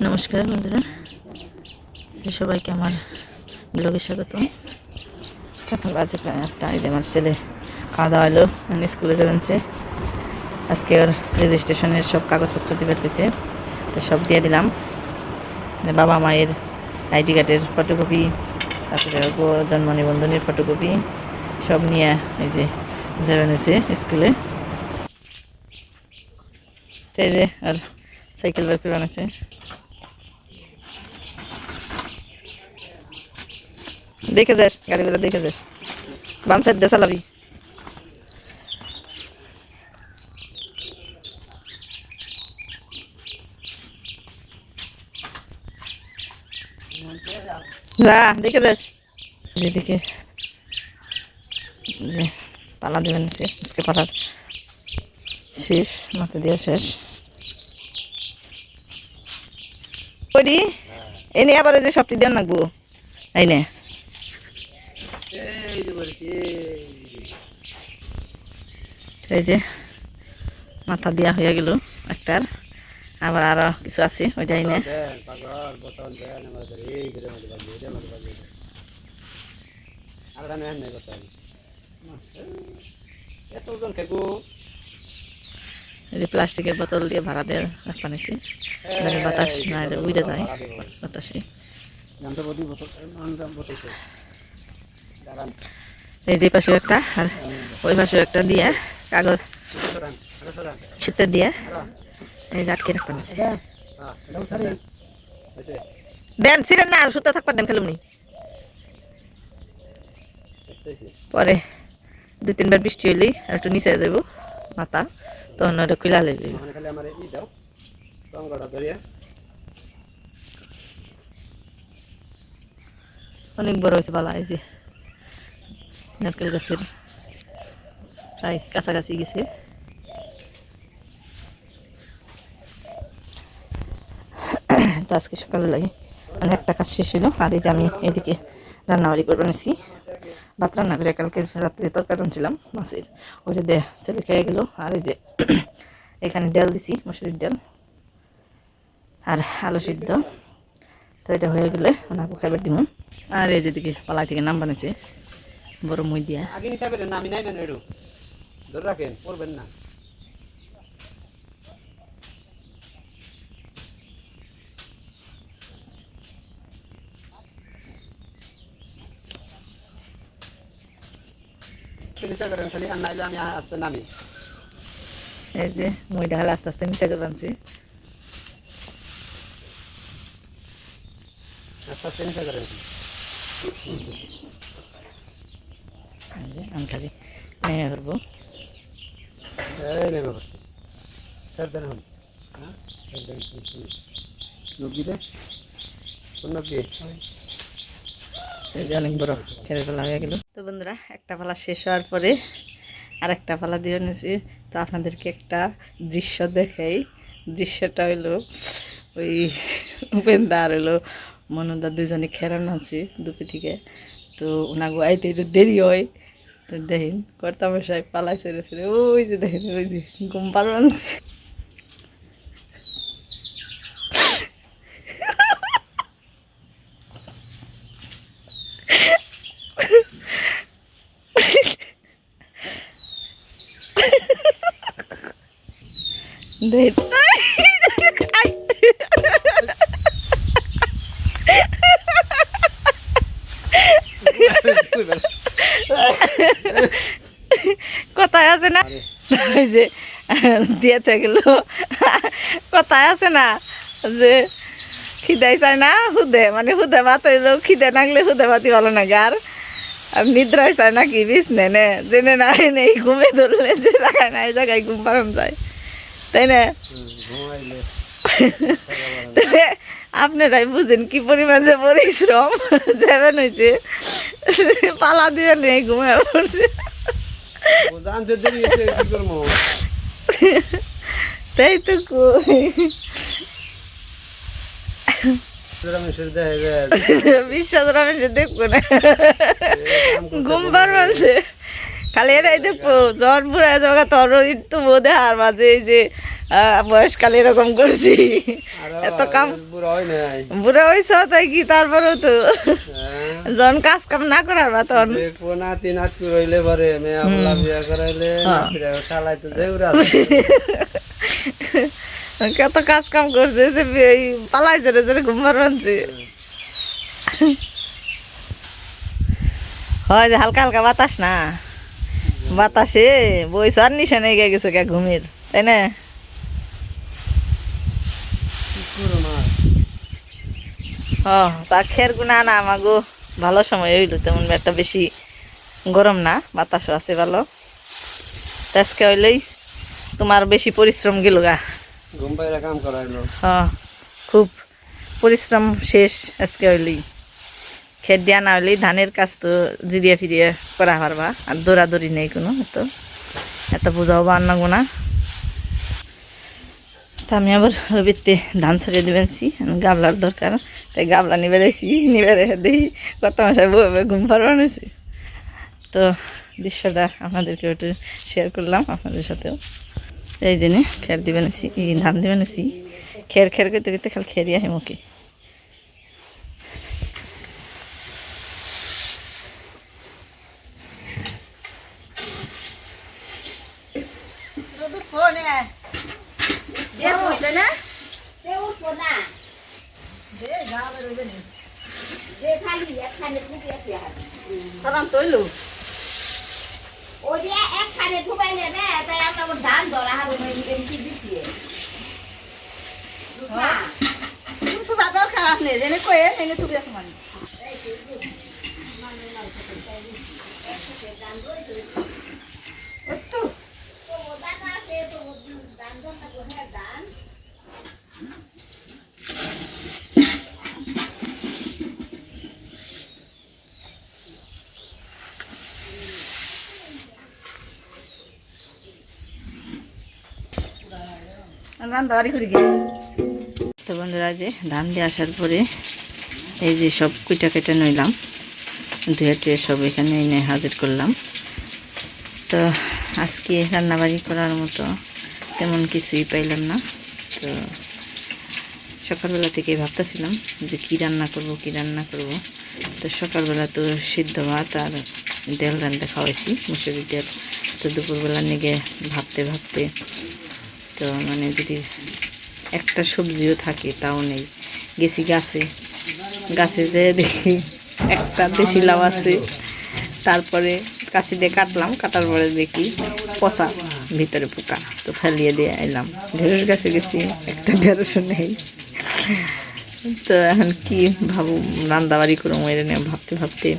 নমস্কার বন্ধুরা, সবাইকে আমার ব্লগে স্বাগতম। এখন বাজে প্রায় 8টা। এই যে আমার ছেলে খাওয়া দাওয়া হলো, আমি স্কুলে যাবেনছে। আজকে ওর রেজিস্ট্রেশনের সব কাগজপত্র দিবার পেয়েছে, তো সব দিয়ে দিলাম। বাবা মায়ের আইডি কার্ডের ফটোকপি, তারপরে জন্ম নিবন্ধনের ফটোকপি সব নিয়ে এই যে যাবেন স্কুলে। তো এই যে আর সাইকেল বের করে আনেছে। দেখে যাস, গাড়িগুলো দেখে যাস, বাম সাইড দিয়ে চালাবি। যা দেখে যাস। যেদিকে যে পালা দেবেন, আজকে পালার শেষ, মাথা দিয়ে শেষ করি। এনে আবার যে সবটি দেন লাগবো, এই নে এই যে মাথা দিয়া হয়ে গেল একটার, আবার আরো কিছু আছে ওইটাই নে। প্লাস্টিকের বোতল দিয়ে ভাড়া দিয়ে রাখা নিছি, বাতাস না উড়ে যায় বাতাসে। এই যে পাশে একটা আর ওই পাশে একটা দিয়ে কাগজ সুতে দিয়ে এই যে আটকে রাখতে নিছি। দেন ছিলেন না, আর সুতে থাকবার দেন খেলুমনি। পরে 2-3 বার বৃষ্টি হইলি আর একটু নিচে যাব মাথা, তখন ওটা খুলে লেগে অনেক বড় হয়েছে পালা। এই যে নারকেল গাছের প্রায় কাছাকাছি গেছে। তো আজকে সকালে লাগে মানে একটা কাজ শেষ হলো। আর এই যে আমি এদিকে রান্নাবাড়ি করে নিয়েছি, ভাত রান্না করে কালকে রাত্রে তরকারি আনছিলাম মাছের, ওইটা দিয়ে ছেলে খেয়ে গেল। আর এই যে এখানে ডাল দিছি, মসুরির ডাল আর আলু সিদ্ধ। তো এটা হয়ে গেলে ওনাকে খাবার দিব। আর এই যেদিকে পালা থেকে নাম বানিয়েছে বড় মই দিয়া। এই যে মই ডাল আস্তে আস্তে মিশা করে আনছি। আমি খালি নেমে করবো। অনেক বড় খেলে ফেলা হয়ে গেল। তো বন্ধুরা, একটা পালা শেষ হওয়ার পরে আর একটা পালা দিয়ে নিয়েছি। তো আপনাদেরকে একটা দৃশ্য দেখাই। দৃশ্যটা হইলো ওই উপেন্দা আর হইলো মনুদা দুজনে খেরান আছে দুপি থেকে। তো ওনাগো আইতে একটু দেরি হয়, তো দেখেন কর্তা মশাই পালাই ছেড়েছে। ওই যে দেখেন, ওই যে ঘুম পাড়ো আনছে। কথায় আছে না, ওই যে দিয়েতে গেল কথায় আছে না যে খিদাই চায় না হুদে, মানে হুদে ভাত হইলেও খিদে নাগলে হুদে ভাতি ভালো লাগে। আর নিদ্রায় চায় না কি বিষ নে জেনে না নেই ঘুমে ধরলে যে জায়গায় না এই জায়গায় ঘুম পাড়ানো যায়, তাই না? আপনারাই বুঝেন কি পরিমাণ যে পরিশ্রম যাবেন হয়েছে, পালা দিয়ে নেই ঘুমে পড়ছে। তাই তো বিশ্বাস রামেশ্বর দেখবো না, ঘুম পারছে খালি এটাই দেখবো। জ্বর পুরা যাওয়া তোর তো বোধে হার মাঝে এই যে বয়সকালে এরকম করছি, এত কাম বুড়া হয়েছ তাই কি, তারপরেও তো যখন কাজ কাম না করার বা তখন নাতি নাতি রইলে পরে মেয়ে বলা বিয়া করাইলে নাতিরা শালাইতে যেউরা কত কাজ কাম করছে যে পালাই জোরে জোরে ঘুম পারছে। হয় যে হালকা হালকা বাতাস না, বাতাসে বই সার নিশানে গিয়ে গেছে কে ঘুমের, তাই না? তা খের গুনা না আমাগো ভালো সময় হইলো, তেমন একটা বেশি গরম না, বাতাসও আছে ভালো। আজকে হইলেই তোমার বেশি পরিশ্রম গেল গা, কাম করাইলো। খুব পরিশ্রম শেষ আজকে হইলেই। খেত দিয়া না হইলেই ধানের কাজ তো জিরিয়া ফিরিয়ে করা পারবা, আর দৌড়াদৌড়ি নেই কোনো, এত বোঝাও বা আন্না গোনা। তা আমি আবার ওই ভিত্তি ধান ছড়িয়ে দিবেনছি, গাবলার দরকার, তাই গাবলা নিবে রেখেছি, নিবে রেখে দিই কত মাসে বউভাবে ঘুম পাড়ানো হয়েছে। তো দৃশ্যটা আপনাদেরকে একটু শেয়ার করলাম আপনাদের সাথেও। এই জন্যে খের দিবেন, ধান দিবেন, খের খের করতে করতে খালি খেরিয়ে আহে মুখে। তৈলু দরকার আপনি জেনে কয়ে এনে তুমি মানে তো বন্ধুরা, যে ধান দিয়ে আসার পরে এই যে সব কুইটা কেটে নইলাম, ধুয়ে টুয়ে সব এখানে এনে হাজির করলাম। তো আজকে রান্নাবাড়ি করার মতো তেমন কিছুই পাইলাম না। তো সকালবেলা থেকে ভাবতেছিলাম যে কি রান্না করব। তো সকালবেলা তো সিদ্ধ ভাত আর তেল রান্না খাওয়াইছি, মুসুরি তেল। তো দুপুরবেলা নিয়ে ভাবতে তো মানে যদি একটা সবজিও থাকে তাও নেই, গেছি গাছে যে দেখি একটা দেশি লাউ আছে, তারপরে কাছি দিয়ে কাটার পরে দেখি পচা, ভিতরে পোকা, তো ফেলিয়ে দিয়ে এলাম। ঢেঁড়স গাছে গেছি, একটা ঢেঁড়সও নেই। তো এখন কি ভাবো, রান্দাবাড়ি করবো এটা নিয়ে ভাবতে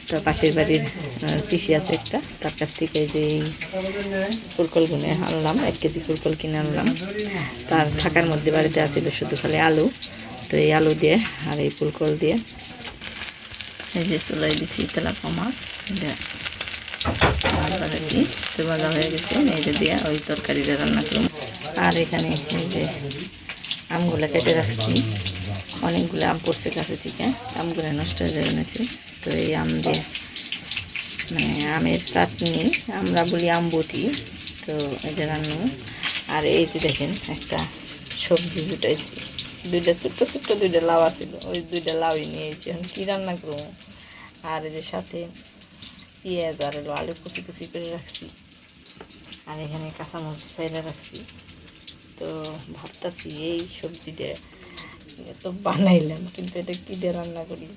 তো পাশের বাড়ির পিসি আছে একটা, তার কাছ থেকে যে এই ফুলকল গুনে আনলাম, 1 কেজি ফুলকল কিনে আনলাম। তার ঢাকার মধ্যে বাড়িতে আসছিল শুধু খালি আলু, তো এই আলু দিয়ে আর এই ফুলকল দিয়ে এই যে চুলাই দিছি তেলাপা মাছ বানাইছি, তো ভাজা হয়ে গেছে। এইটা দিয়ে ওই তরকারিটা রান্না করুন। আর এখানে এই যে আমগুলো কেটে রাখছি, অনেকগুলো আম পড়ছে কাছে থেকে, আমগুলো নষ্ট হয়ে যাবে নাকি। তো এই আম দিয়ে মানে আমের চাটনি, আমরা বলি আমবটি, তো এটা রান্না। আর এই যে দেখেন একটা সবজি জুটাইছি, ছোট্ট দুইটা লাউ আছিল, ওই দুইটা লাউই নিয়েছি। এখন কী রান্না করবো? আর এই যে সাথে পেঁয়াজ আর আলু কুচি করে রাখছি, আর এখানে কাঁচামরিচ ফেলে রাখছি। তো ভাবতেছি এই সবজিটা তো বানাইলাম, কিন্তু এটা কী দিয়ে রান্না করি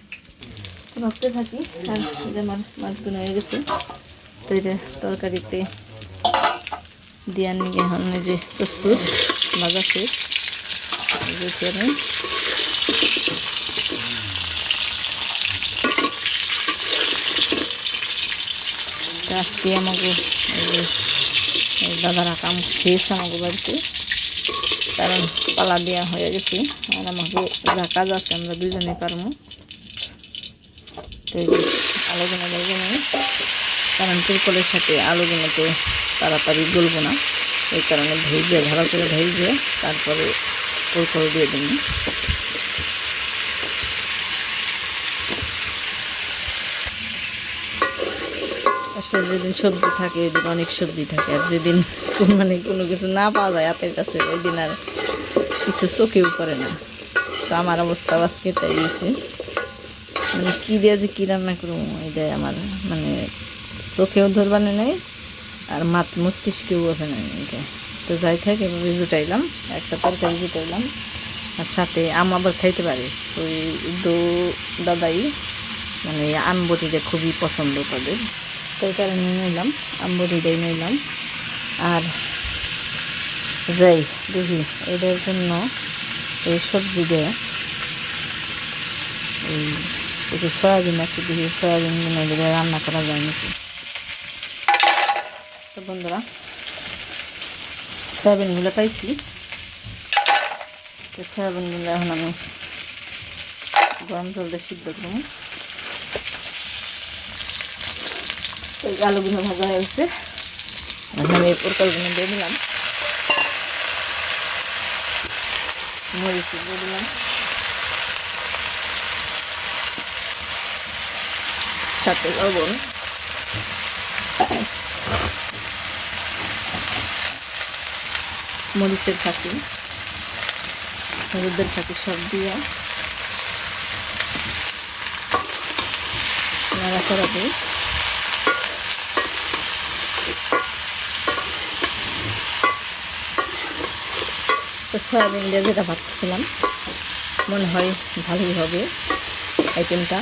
ভাবতে থাকি। আর আমার মাছগুলো হয়ে গেছে, তো এটা তরকারিতে দেওয়ার নিয়ে এখন যে প্রস্তুত, ভাজা শেষ। আমি আজকে আমাকে দাদারা কাম খেয়েছে আমাকে বাড়িতে, কারণ পালা দেওয়া হয়ে গেছে। আর আমাকে যা কাজ আছে আমরা দুজনে পারবো। তো এই যে আলুগুলো বলবো না, কারণ ফুলকলের সাথে আলুগুলো তো তাড়াতাড়ি গলবো না, এই কারণে ভেজে ভালো করে ভেজে তারপরে ফুলকল দিয়ে দিন। বাসায় যেদিন সবজি থাকে ওই দিন অনেক সবজি থাকে, আর যেদিন মানে কোনো কিছু না পাওয়া যায় হাতের কাছে ওই দিন আর কিছু চোখেও পড়ে না। তো আমার অবস্থা আজকে তাই হয়েছে, মানে কী দিয়ে যে কী রান্না করবো এটাই আমার মানে চোখেও ধরবানে নেই আর মস্তিষ্কেও ওঠে নাই এটা। তো যাই থাক এভাবে জুটাইলাম, একটা তরকারি জুটাইলাম, আর সাথে আম আবার খাইতে পারে ওই দাদাই মানে আমবটিটা খুবই পছন্দ তাদের, তো এই কারণে নিলাম আমবটিটাই নিলাম। আর যাই দেখি এদের জন্য এই সবজি দিয়ে এই কিছু সয়াবিন আছে, দেখি সয়াবিন দিলে রান্না করা যায় নাকি। তো বন্ধুরা সয়াবিনগুলো পাইছি, তো সয়াবিনগুলো এখন আমি গরম জল দিয়ে সিদ্ধ করবো। ওই আলুগুলো ভাজা হয়েছে, এখন এই পটলগুলো দিয়ে দিলাম, মরিচ দিয়ে দিলাম, সাথে লবণ, মরিচের ফাঁকি, হলুদের ফাঁকি সব দিয়ে নাড়াচাড়া দিই। তো সয়াবিন দিয়ে যেটা ভাবছিলাম মনে হয় ভালোই হবে আইটেমটা,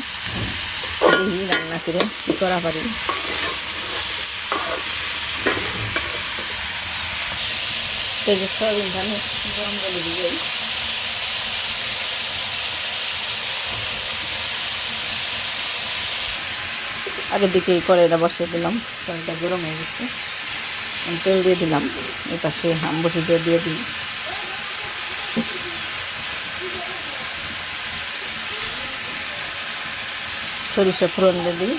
দেখি রান্না করে কী করা পারি। তো যে সয়াবিনটা আমি গরম জলে দিয়ে আগের দিকে কড়াইটা বসিয়ে দিলাম, কড়াইটা গরম হয়ে গেছে, তেল দিয়ে দিলাম, এই পাশে আমবটি দিয়ে দিই, সরিষা ফোড়ন দিয়ে দিই,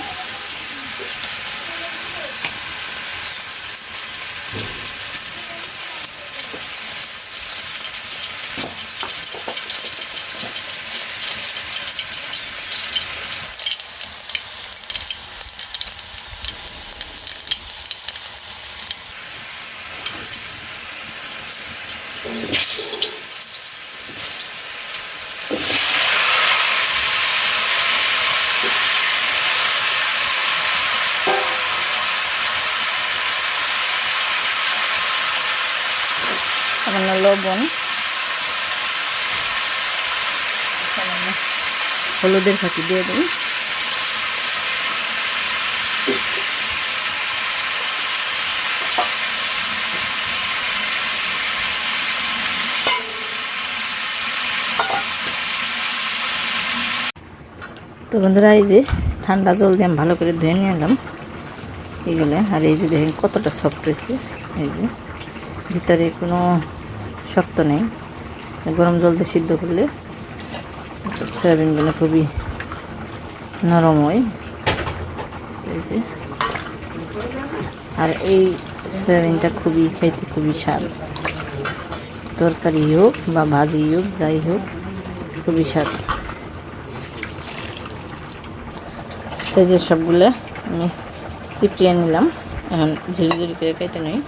সামান্য লবণ, সামান্য হলুদের ফাঁকি দিয়ে দিই, তো বন্ধুরা এই যে ঠান্ডা জল দিয়ে আমি ভালো করে ধুয়ে নিয়ে এলাম এইগুলো, আর এই যে দেখেন কতটা সফট হয়েছে, এই যে ভিতরে কোনো শক্ত নেই, গরম জল দিয়ে সিদ্ধ করলে সয়াবিনগুলো খুবই নরম হয়, এই যে। আর এই সয়াবিনটা খুবই খাইতে খুবই স্বাদ, তরকারি হোক বা ভাজি হোক যাই হোক খুবই স্বাদ। এই যে সবগুলো আমি চিপড়িয়ে নিলাম, এখন ঝুড়ি ঝুড়ি করে খাইতে নই।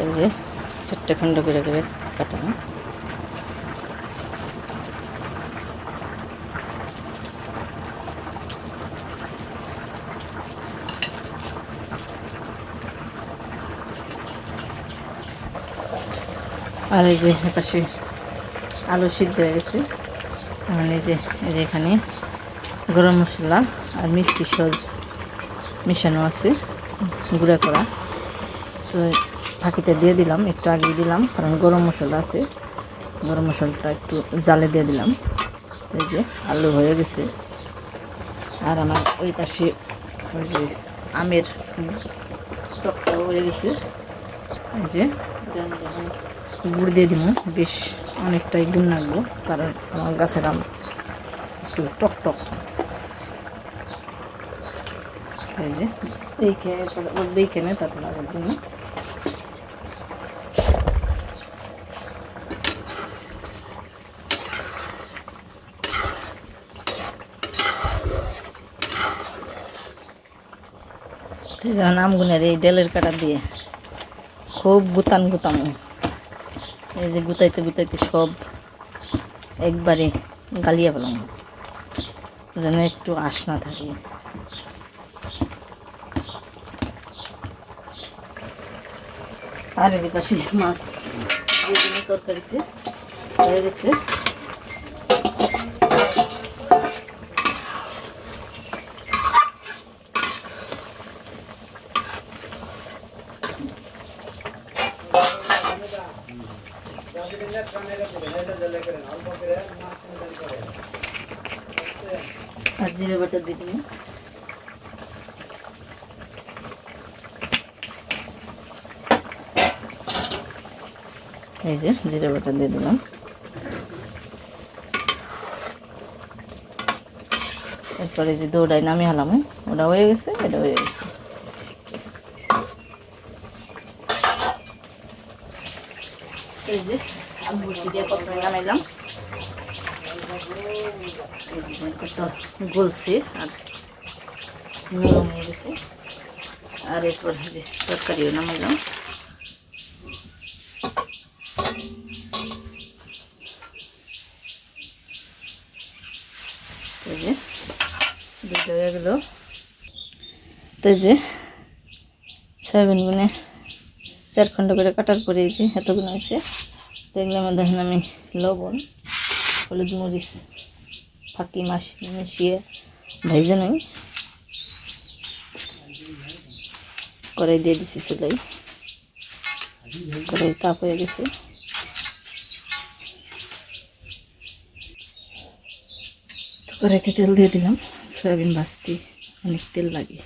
এই যে চারটে খণ্ড করে কাটানো, আর এই যে এপাশে আলু সিদ্ধ হয়ে গেছে, মানে এই যে এখানে গরম মশলা আর মিষ্টি সস মিশানো আছে গুঁড়া করা, তো ফাঁকিটা দিয়ে দিলাম, একটু আগে দিলাম কারণ গরম মশলা আছে, গরম মশলাটা একটু জালে দিয়ে দিলাম। তো এই যে আলু হয়ে গেছে, আর আমার ওই পাশে ওই যে আমের টকটাও হয়ে গেছে, এই যে গুড় দিয়ে দিব, বেশ অনেকটাই গুড় লাগবো কারণ আমার গাছের আম একটু টক টক, এই যে দেখে নেয় তারপর আগের জন্য। যেমন আমগুনের এই ডেলের কাটা দিয়ে খুব গুতাম এই যে গুতাইতে গুতাইতে সব একবারে গালিয়া পেলাম যেন একটু আশ না থাকে। আর এই যে পাশে মাছ তরকারিতে হয়ে গেছে। আর জিরে বাটা দিয়ে দিলাম। এই যে জিরে বাটা দিয়ে দিলাম। এরপরে যে দৌড়াই নামিয়ে হলাম, ওটা হয়ে গেছে, এটা হয়ে গেছে। এই যে আলু দিয়ে প্রথমে নামাইলাম। কত গলছে আর নরম হয়ে গেছে। আর এরপর যে তরকারিও নামাইলাম। এই যে দুটো হয়ে গেল। তো এই যে সয়াবিন গুনে 4 খণ্ড করে কাটার পরে এই যে এতগুলো আছে। তো এগুলোর মধ্যে আমি লবণ, হলুদ, মরিচ ফাঁকি মিশিয়ে ভেজে নই কড়াই দিয়ে দিচ্ছি চুলাই। কড়াই তাপ হয়ে গেছে। কড়াইতে তেল দিয়ে দিলাম। সয়াবিন ভাজতে অনেক তেল লাগে।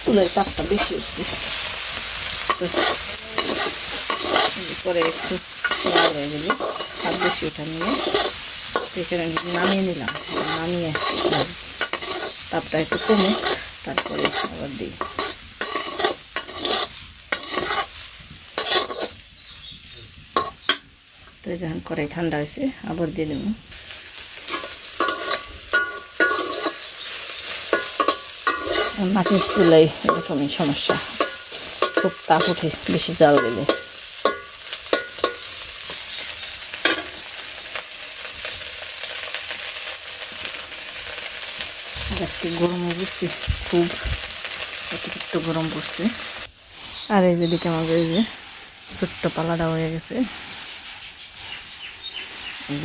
চুলের তাপটা বেশি হচ্ছে, পরে একটু হয়ে গেলে হাত বেশি ওঠা নিয়ে এখানে নামিয়ে নিলাম। নামিয়ে তাপটা একটু কমে তারপরে আবার দিই। তো যখন কড়াই ঠান্ডা হয়েছে আবার দিয়ে দেবো। মাটির চুলাই এরকমই সমস্যা, খুব তাপ উঠে বেশি জাল দিলে। আজকে গরমও পড়ছে, খুব অতিরিক্ত গরম পড়ছে। আর এই যেদিকে আমাদের এই যে ছোট্ট পালাটা হয়ে গেছে,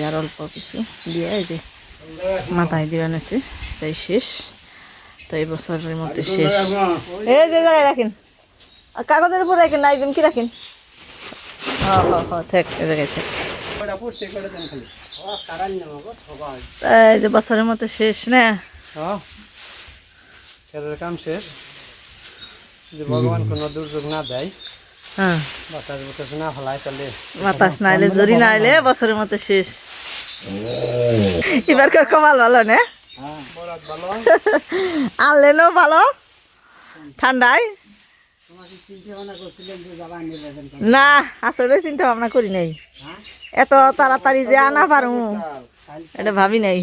আর অল্প কিছু দিয়ে এই যে মাথায় দিয়ে আনেছে, তাই শেষ। তো এই বছরের মধ্যে শেষ। এই যে জায়গায় রাখেন, কাগজের উপর রাখেন, না একদম কি রাখেন। থাক এই জায়গায় থাক। এই যে বছরের মতো শেষ না, কাম শেষ। যে ভগবান কোন দুর্যোগ না দেয়, হ্যাঁ বাতাস বাতাস না ফেলায়, তাহলে বাতাস না এলে জরি না এলে বছরের মতো শেষ। এবার কমাল ভালো না, আনলেনও ভালো ঠান্ডায়। না আসলে চিন্তা ভাবনা করি নাই, এত তাড়াতাড়ি যে আনা পারু এটা ভাবি নাই।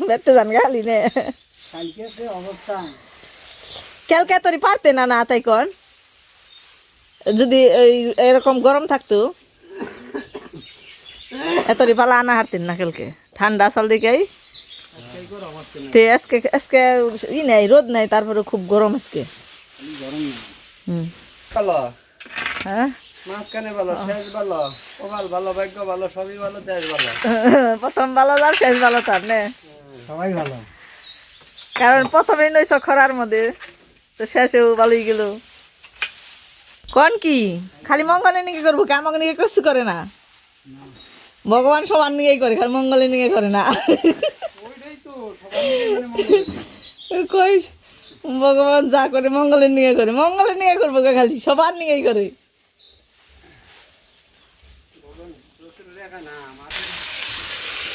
বেতে জান গালি নে কালকে তোর পারতে না, না তাই কন যদি এরকম গরম থাকতো এতরি পালা আনা হারতেন না কালকে। ঠান্ডা চল দিকেই আজকে আজকে ই নাই, রোদ নাই, তারপরে খুব গরম আজকে। হ্যাঁ মাঝখানে ভালো, শেষ ভালো, কপাল ভালো, ভাগ্য ভালো, সবই ভালো, দেশ ভালো। প্রথম ভালো তার শেষ ভালো তার নে সবাই ভালো, কারণ প্রথমেই নইছ খরার মধ্যে, তো শেষেও ভালোই গেল। কোন কি খালি মঙ্গলে নিয়ে করবো, কে আমাকে নিয়ে কিছু করে না। ভগবান সবার নিয়েই করে, খালি মঙ্গলে নিয়ে করে না। কই ভগবান যা করে মঙ্গলের নিয়ে করে, মঙ্গলের নিয়ে করবো গো, খালি সবার নিয়েই করে।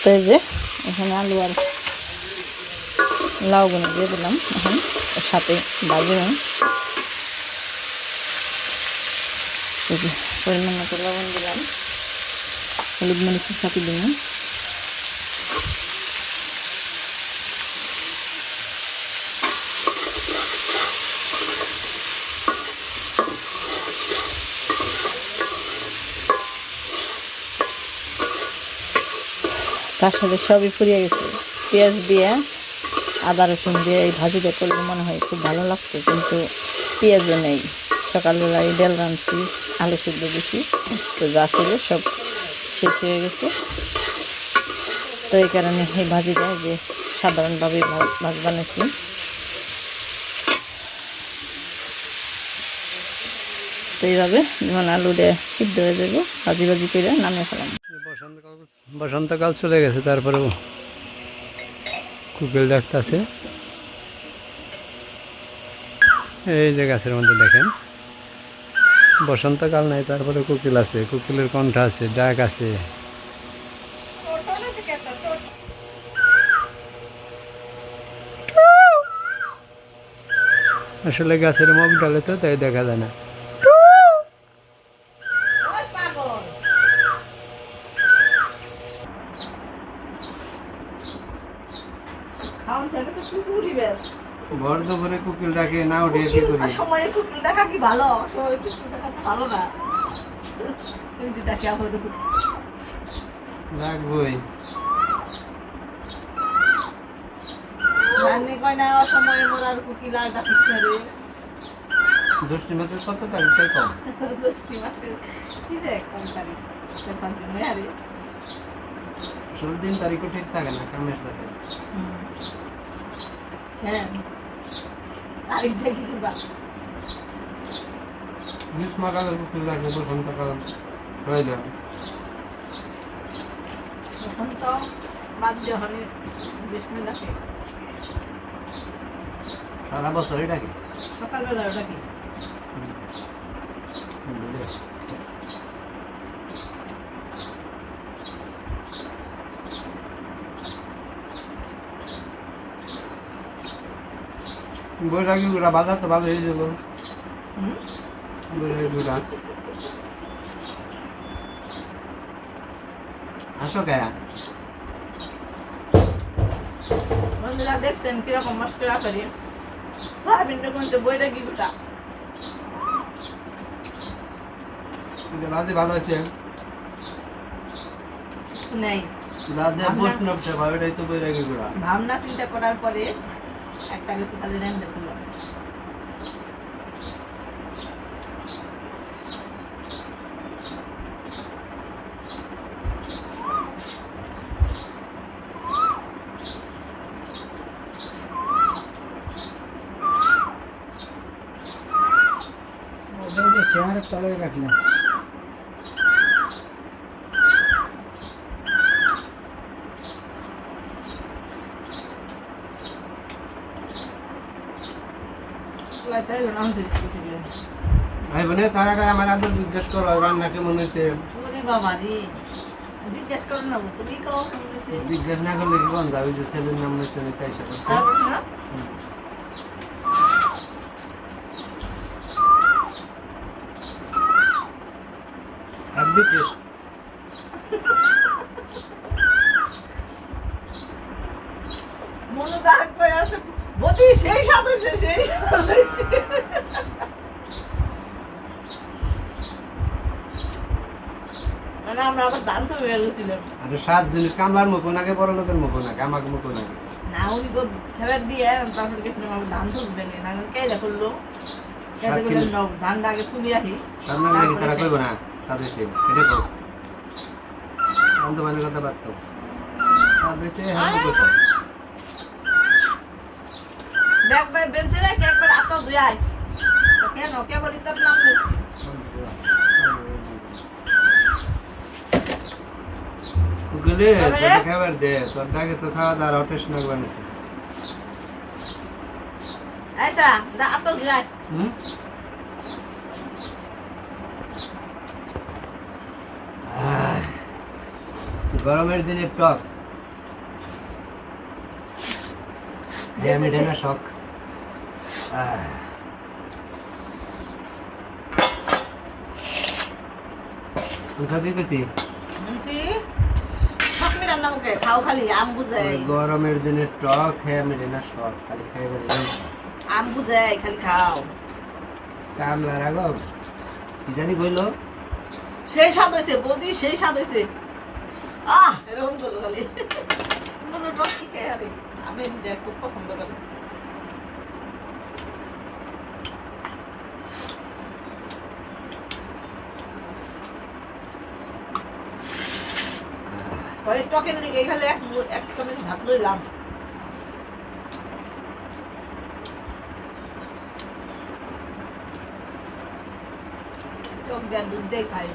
তো এই যে এখানে আলু আর লাউ গুলো দিয়ে দিলাম, এখন এর সাথে ভাজি নেই। পরিমাণ মতো লবণ দিলাম, হলুদ মরিচের সাথে দিলাম। তার সাথে সবই ফুরিয়ে গেছে। পেঁয়াজ দিয়ে আদা রসুন দিয়ে এই ভাজিটা করলে মনে হয় খুব ভালো লাগতো, কিন্তু পেঁয়াজও নেই। সকালবেলায় ডাল রাঁধছি, আলু সিদ্ধ দিছি, তো যা ছিল সব শেষ হয়ে গেছে। তো এই কারণে এই ভাজিটা যে সাধারণভাবে ভাজ বানাইছি। তো এইভাবে যেমন আলুটা সিদ্ধ হয়ে যাবে, ভাজি ভাজি করে নামিয়ে ফেলাম। বসন্তকাল চলে গেছে, তারপরেও কুকিল ডাকতেছে। এই যে গাছের মধ্যে দেখেন বসন্তকাল নাই, তারপরে কোকিল আছে, কোকিলের কণ্ঠ আছে, ডাক আছে। আসলে গাছের মুখ ডালে তো তাই দেখা যায় না। ভর দুপুরে কুকিল ডাকে না উঠে কি করি? সময় কুকিল ডাকা কি ভালো? সময় কুকিল ডাকা তো ভালো না। তুই যে ডাকে আপাতত ডাকবই। জানি কয় না অসময়ে মোর আর কুকিল আর ডাকিস না রে। জ্যৈষ্ঠ মাসের কত তারিখ তাই কম? জ্যৈষ্ঠ মাসের কি যে কোন তারিখ? 5 দিন হয় আরে। 16 দিন তারিখও ঠিক থাকে না কামের সাথে। হ্যাঁ, তারিখটা কি করবা? গ্রীষ্মকালে কুকিল ডাকে, বসন্তকাল হয়ে যায়। এখন তো বাদ যখন গ্রীষ্মে ডাকে, সারা বছরই ডাকে। সকালবেলা ডাকে। বৈরাগী গুড়া বাজার তো ভালো হয়ে যাবো। বৈরাগী গুড়া আসো কে? বন্ধুরা দেখছেন কিরকম মশলা করি, সয়াবিনটা কোনটা বৈরাগী গোটা বাজে ভালো আছে নেই। দাদা বৈষ্ণব সেবা, এটাই তো বৈরাগী গুড়া। ভাবনা চিন্তা করার পরে একটা কিছু খালি রেন্দে তুলো। চেয়ারের তলে রাখলাম। ভাই বোনে তারা আমার আদর জিজ্ঞেস করো রান্না কেমন হয়েছে। বাবা রে, জিজ্ঞেস করো না, তুমি কাও কেমন হয়েছে? জিজ্ঞেস না করলে কি বন্ধ যাবে, যে ছেলের নাম নিতে নিতে এসে করছে। মনে দাগ করে আছে বদি, সেই স্বাদ হয়েছে, সেই স্বাদ হয়েছে। মানে আমরা আবার দান তো হয়ে গেছিলাম। আরে 7 জিনিস কামলার মুখ নাকে, বড় লোকের মুখ নাকে, আমাকে মুখ নাকে না। উনি গো ফেরত দিয়ে তারপরে গেছিলাম আমার ধান তুলবে না, না কেলা করলো। কেটে গেলেন না, ধানটা আগে তুলি আহি। সামনে নাকি তারা কইব না তাদের সে এটা কর আমি তো মানে কথা বার্তা তাদের সে হ্যাঁ কইছো। দেখ ভাই বেঞ্চে রাখে একবার আতো দুই আয়। কেন কেবল ইতার নাম নিছি। গুলে সেটা খাবার দে, তোর দাগে তো খাওয়া দাওয়ার হোটেল না বানিয়েছে। আচ্ছা যা তো যাই হুম গরমের দিনে টক হ্যাঁ আমি না শখ কি করছি শুনছি সকালে রান্না মুখে খাও খালি আম বুঝাই গরমের দিনে টক হ্যাঁ আমি না শখ খালি খাই আম বুঝাই খালি খাও কামলা রাঘব কি জানি কইলো সেই স্বাদ হয়েছে বৌদি সেই স্বাদ হয়েছে এরকম করলো খালি মনে টক কি খাই আরে আমি দেখ খুব পছন্দ করি ওই টকের দিকে এখানে এক চামচ ভাত লইলাম টক দেওয়ার দুধ দিয়ে খাই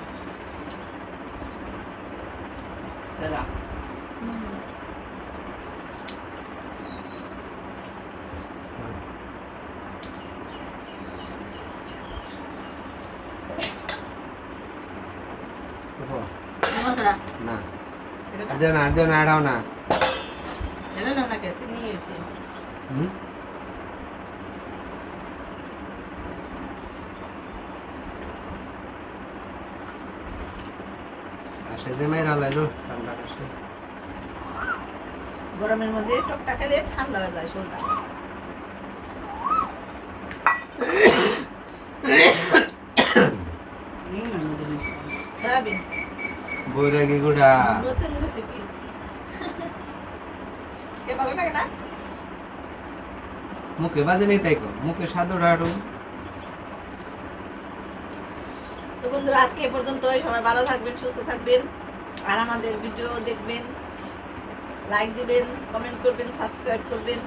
না আর দেও না আড়াও না হুম আসে যে মেয়েরা লাইলো ঠান্ডা আসে গরমের মধ্যে টকটা খেলে ঠান্ডা হয়ে যায় শরীরটা সয়াবিন বৈরাগী গুড়া নতুন রেসিপি কে ভালো লাগে না মুখে বাজে নেই তাই কো মুখে স্বাদ ওঠাটো তো বন্ধুরা আজকে এ পর্যন্তই সবাই ভালো থাকবেন সুস্থ থাকবেন আর আমাদের ভিডিও দেখবেন লাইক দিবেন কমেন্ট করবেন সাবস্ক্রাইব করবেন